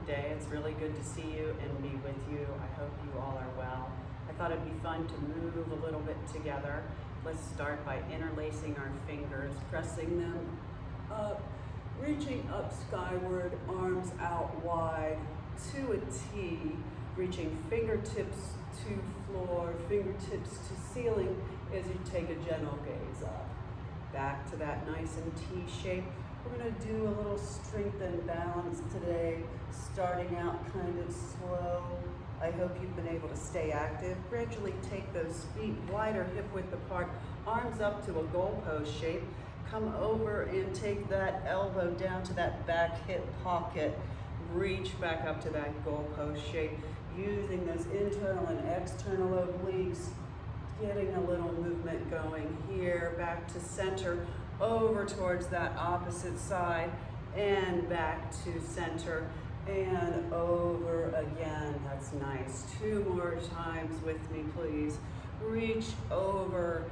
today. It's really good to see you and be with you. I hope you all are well. I thought it'd be fun to move a little bit together. Let's start by interlacing our fingers, pressing them up, reaching up skyward, arms out wide to a T, reaching fingertips to floor, fingertips to ceiling as you take a gentle gaze up. Back to that nice and T shape. We're going to do a little strength and balance today, starting out kind of slow. I hope you've been able to stay active. Gradually take those feet wider, hip width apart, arms up to a goalpost shape. Come over and take that elbow down to that back hip pocket. Reach back up to that goalpost shape, using those internal and external obliques, getting a little movement going here, back to center, over towards that opposite side, and back to center, and over again. That's nice. 2 more times with me, please. Reach over,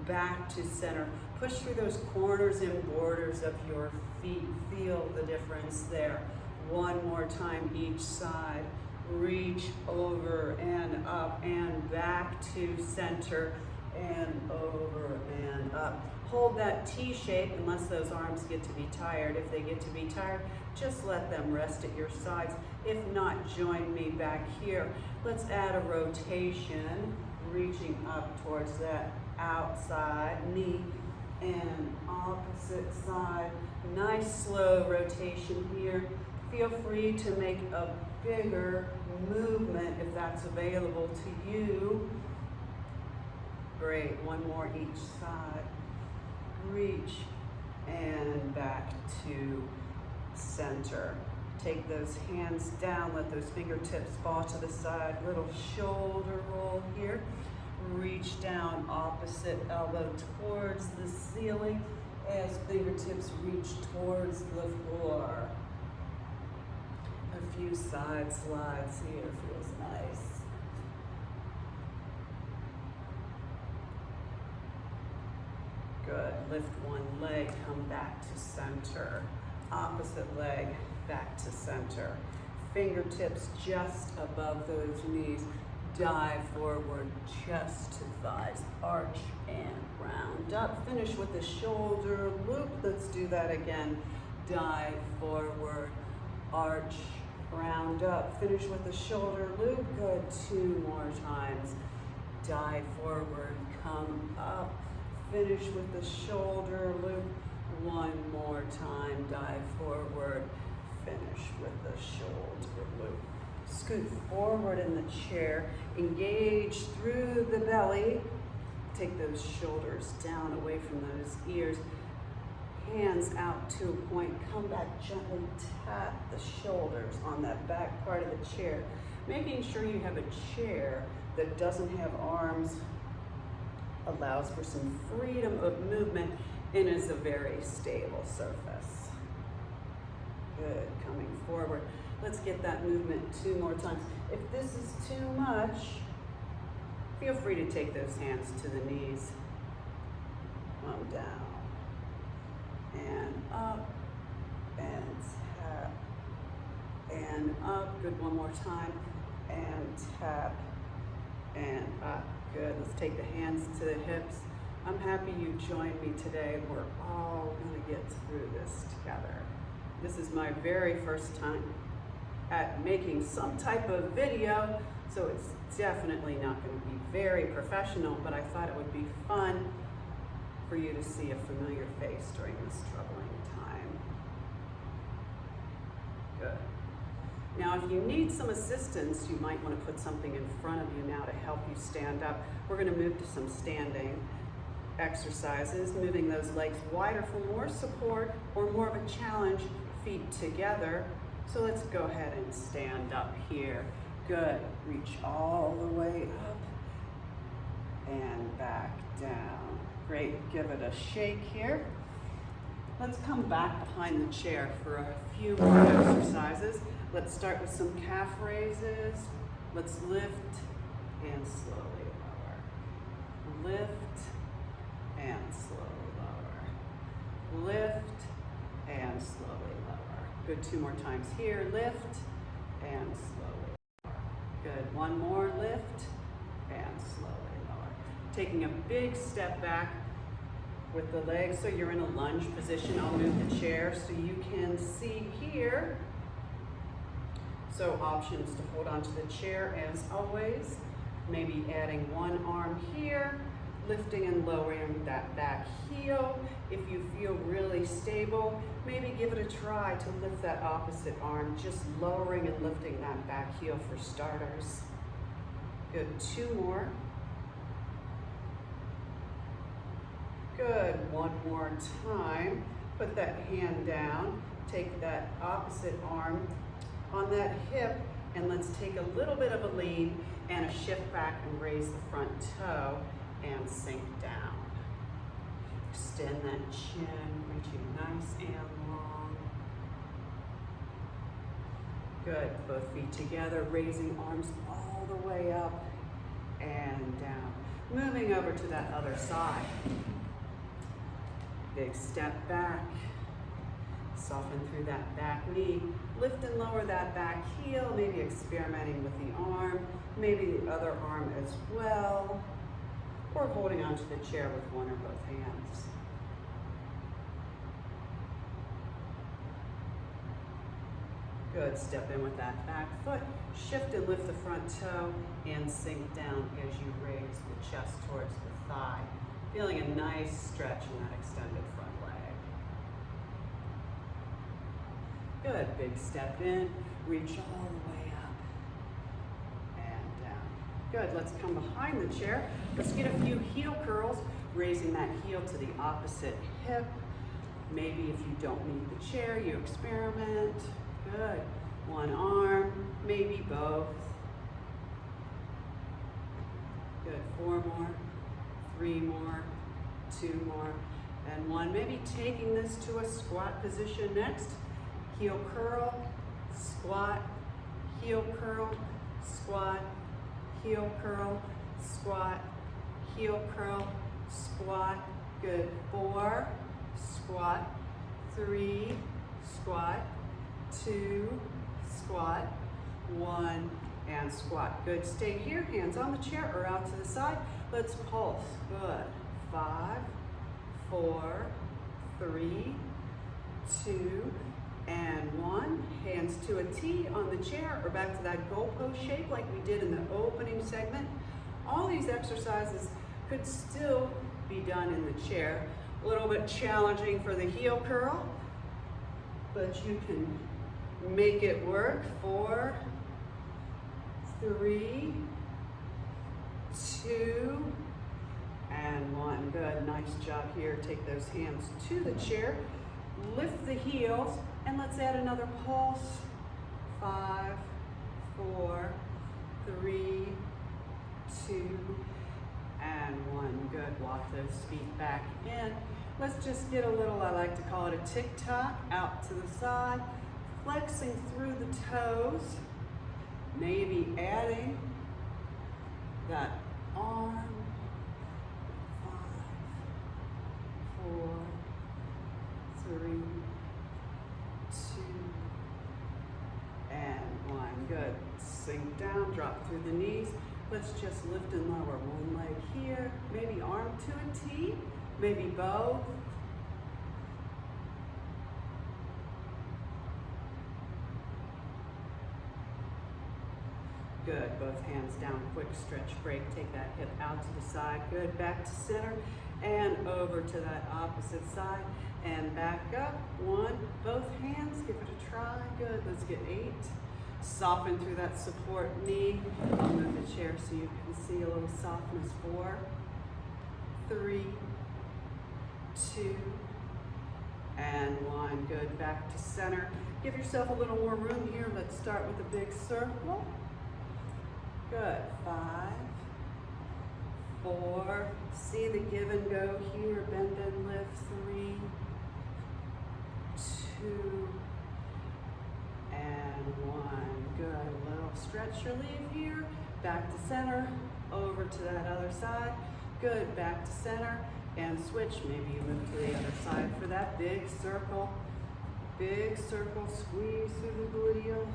back to center. Push through those corners and borders of your feet. Feel the difference there. 1 more time each side. Reach over and up and back to center, and over and up. Hold that T shape unless those arms get to be tired. If they get to be tired, just let them rest at your sides. If not, join me back here. Let's add a rotation, reaching up towards that outside knee and opposite side. Nice slow rotation here. Feel free to make a bigger movement if that's available to you. Great, 1 more each side. Reach and back to center. Take those hands down, let those fingertips fall to the side. Little shoulder roll here. Reach down, opposite elbow towards the ceiling as fingertips reach towards the floor. A few side slides here, feels nice. Good. Lift one leg, come back to center. Opposite leg, back to center. Fingertips just above those knees. Dive forward, chest to thighs. Arch and round up. Finish with the shoulder loop. Let's do that again. Dive forward, arch, round up. Finish with the shoulder loop. Good. 2 more times. Dive forward, come up. Finish with the shoulder loop. 1 more time. Dive forward. Finish with the shoulder loop. Scoot forward in the chair. Engage through the belly. Take those shoulders down away from those ears. Hands out to a point. Come back, gently tap the shoulders on that back part of the chair. Making sure you have a chair that doesn't have arms, allows for some freedom of movement, and is a very stable surface. Good, coming forward. Let's get that movement 2 more times. If this is too much, feel free to take those hands to the knees. Come down and up and tap and up. Good, 1 more time, and tap and up. Good. Let's take the hands to the hips. I'm happy you joined me today. We're all going to get through this together. This is my very first time at making some type of video, so it's definitely not going to be very professional, but I thought it would be fun for you to see a familiar face during this troubling time. Good. Now, if you need some assistance, you might want to put something in front of you now to help you stand up. We're going to move to some standing exercises, moving those legs wider for more support or more of a challenge, feet together. So let's go ahead and stand up here. Good. Reach all the way up and back down. Great. Give it a shake here. Let's come back behind the chair for a few more exercises. Let's start with some calf raises. Let's lift and slowly lower. Lift and slowly lower. Lift and slowly lower. Good, 2 more times here. Lift and slowly. Good, one more lift and slowly lower. Taking a big step back with the legs so you're in a lunge position. I'll move the chair so you can see here. So options to hold onto the chair as always. Maybe adding one arm here, lifting and lowering that back heel. If you feel really stable, maybe give it a try to lift that opposite arm, just lowering and lifting that back heel for starters. Good, two more. Good, one more time. Put that hand down, take that opposite arm on that hip, and let's take a little bit of a lean and a shift back and raise the front toe and sink down. Extend that chin, reaching nice and long. Good, both feet together, raising arms all the way up and down. Moving over to that other side. Big step back, soften through that back knee, lift and lower that back heel, maybe experimenting with the arm, maybe the other arm as well, or holding onto the chair with one or both hands. Good, step in with that back foot, shift and lift the front toe, and sink down as you raise the chest towards the thigh. Feeling a nice stretch in that extended front leg. Good, big step in, reach all the way up and down. Good, let's come behind the chair. Let's get a few heel curls, raising that heel to the opposite hip. Maybe if you don't need the chair, you experiment. Good, one arm, maybe both. Good, four more. 3 more, 2 more, and 1. Maybe taking this to a squat position next. Heel curl, squat, heel curl, squat, heel curl, squat, heel curl, squat. Good, 4, squat, 3, squat, 2, squat, 1, and squat. Good, stay here, hands on the chair or out to the side. Let's pulse. Good. 5, 4, 3, 2, and 1. Hands to a T on the chair or back to that goalpost shape like we did in the opening segment. All these exercises could still be done in the chair. A little bit challenging for the heel curl, but you can make it work. 4, 3, 2, and 1. Good, nice job here. Take those hands to the chair, lift the heels, and let's add another pulse. 5, 4, 3, 2, and 1. Good, walk those feet back in. Let's just get a little, I like to call it a tick-tock, out to the side, flexing through the toes, maybe adding that arm. 5, 4, 3, 2, and 1. Good. Sink down, drop through the knees. Let's just lift and lower. One leg here, maybe arm to a T, maybe both. Good, both hands down, quick stretch break. Take that hip out to the side. Good, back to center and over to that opposite side and back up. 1, both hands, give it a try. Good, let's get 8. Soften through that support knee. I'll move the chair so you can see a little softness. 4, 3, 2, and 1. Good, back to center. Give yourself a little more room here. Let's start with a big circle. Good, 5, 4, see the give and go here, bend and lift, 3, 2, and 1. Good, a little stretch relief here, back to center, over to that other side. Good, back to center, and switch. Maybe you move to the other side for that big circle, squeeze through the gluteal.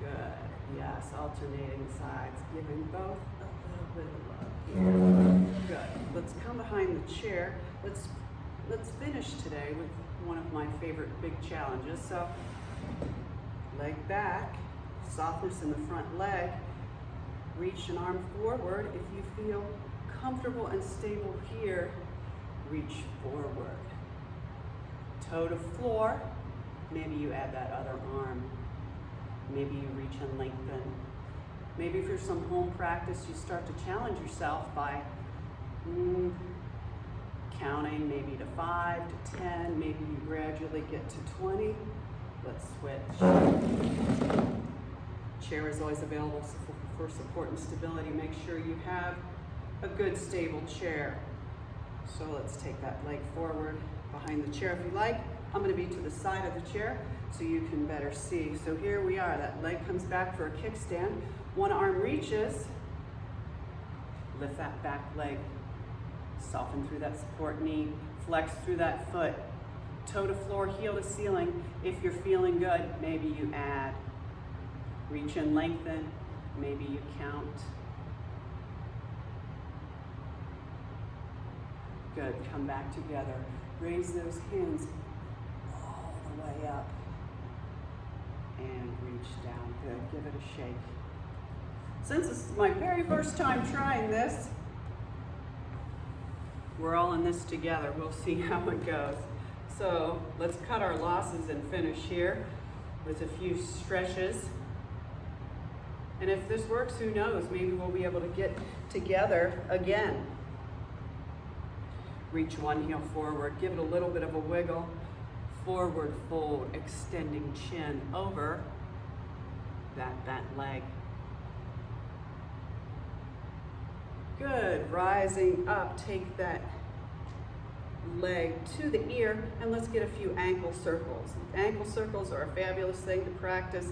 Good. Yes, alternating sides, giving both a little bit of love here. Good. Let's come behind the chair. Let's finish today with one of my favorite big challenges. So, leg back, softness in the front leg. Reach an arm forward. If you feel comfortable and stable here, reach forward. Toe to floor. Maybe you add that other arm. Maybe you reach and lengthen. Maybe for some home practice, you start to challenge yourself by counting maybe to 5 to 10. Maybe you gradually get to 20. Let's switch. Chair is always available for support and stability. Make sure you have a good stable chair. So let's take that leg forward behind the chair if you like. I'm going to be to the side of the chair so you can better see. So here we are. That leg comes back for a kickstand. One arm reaches. Lift that back leg. Soften through that support knee. Flex through that foot. Toe to floor, heel to ceiling. If you're feeling good, maybe you add. Reach and lengthen. Maybe you count. Good. Come back together. Raise those hands all the way up. And reach down. Good. Give it a shake. Since this is my very first time trying this, we're all in this together. We'll see how it goes. So let's cut our losses and finish here with a few stretches. And if this works, who knows? Maybe we'll be able to get together again. Reach one heel forward. Give it a little bit of a wiggle. Forward fold, extending chin over that leg. Good. Rising up, take that leg to the ear, and let's get a few ankle circles. Ankle circles are a fabulous thing to practice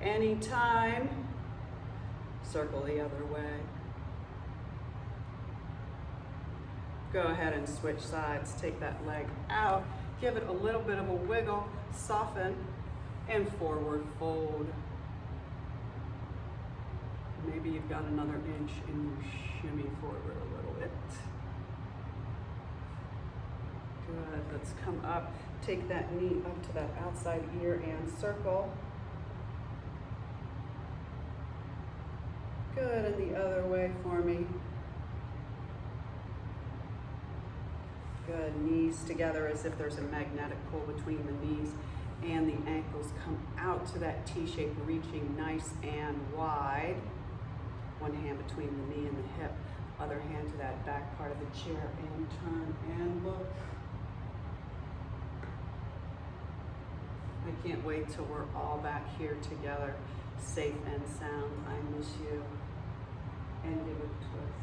anytime. Circle the other way. Go ahead and switch sides. Take that leg out. Give it a little bit of a wiggle. Soften and forward fold. Maybe you've got another inch and you shimmy forward a little bit. Good. Let's come up. Take that knee up to that outside ear and circle. Good. And the other way for me. Good. Knees together as if there's a magnetic pull between the knees and the ankles. Come out to that T shape, reaching nice and wide. One hand between the knee and the hip. Other hand to that back part of the chair and turn and look. I can't wait till we're all back here together, safe and sound. I miss you. And give it a twist.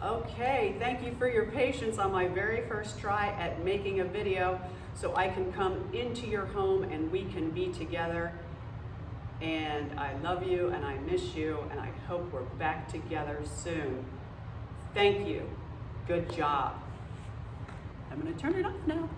Okay, thank you for your patience on my very first try at making a video so I can come into your home and we can be together. And I love you and I miss you and I hope we're back together soon. Thank you. Good job. I'm going to turn it off now.